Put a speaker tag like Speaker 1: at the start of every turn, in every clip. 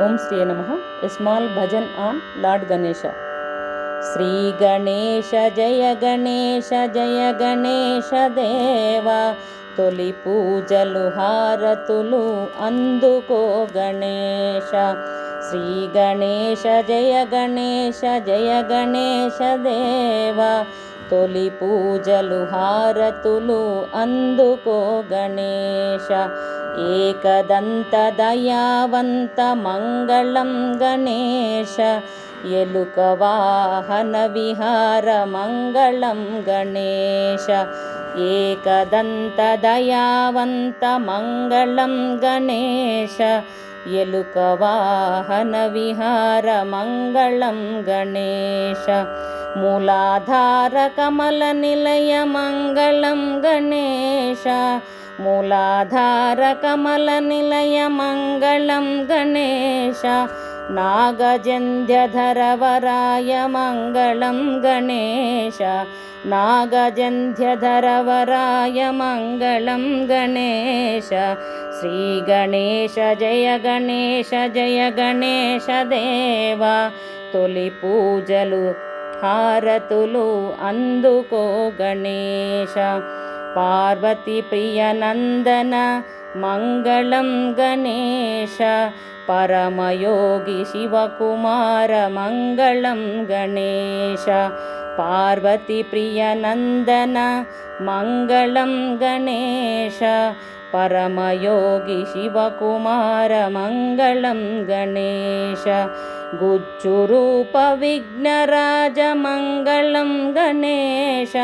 Speaker 1: ఓం శ్రీ నమః. A small bhajan on lord Ganesha. Shri Ganesha జయ గణేశ జయ గణేశ దేవా, తొలి పూజలు హారతులు అందుకో గణేశ. శ్రీ గణేశ జయ గణేశ జయ గణేశ దేవా, తొలి పూజలు హారతులు అందుకో గణేశ. ఏకదంత దయావంత మంగళం గణేశ, ఎలుక వాహన విహార మంగళం గణేశ. ఏకదంత దయావంత మంగళం గణేశ, ఎలుక వాహన విహార మంగళం గణేశ. మూలాధార కమల నిలయ మంగళం గణేశ, మూలాధార కమల నిలయ మంగళం గణేశ. నాగజంధ్యధర వరాయ మంగళం గణేశ, నాగజంధ్యధర వరాయ మంగళం గణేశ. శ్రీ గణేశ జయ గణేశ జయ గణేశ దేవా, తొలి పూజలు హారతులు అందుకో గణేశ. పార్వతి ప్రియ నందన మంగళం గణేశ, పరమయోగి శివకుమార మంగళం గణేశ. పార్వతి ప్రియ నందన మంగళం గణేశ, పరమయోగి శివకుమార మంగళం గణేశ. గుజ్జురూప విఘ్నరాజ మంగళం గణేశ,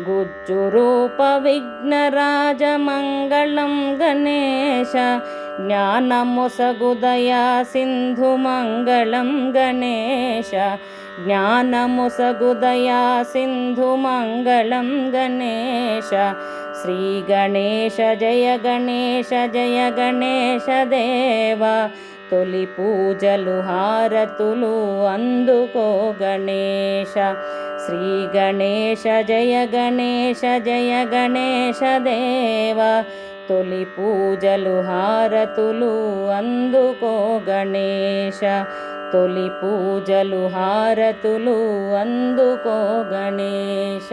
Speaker 1: గుజ్జురూప విఘ్నరాజ మంగళం గణేశ. జ్ఞానముసగుదయా సింధు మంగళం గణేశ, జ్ఞానముసగుదయా సింధు మంగళం గణేశ. శ్రీ గణేశ జయ గణేశ జయ గణేశ దేవా, తొలి పూజలు హారతులు అందుకో గణేశ. శ్రీ గణేశ జయ గణేశ జయ గణేశ దేవా, తొలి పూజలు హారతులు అందుకో గణేశ. తొలి పూజలు హారతులు అందుకో గణేశ.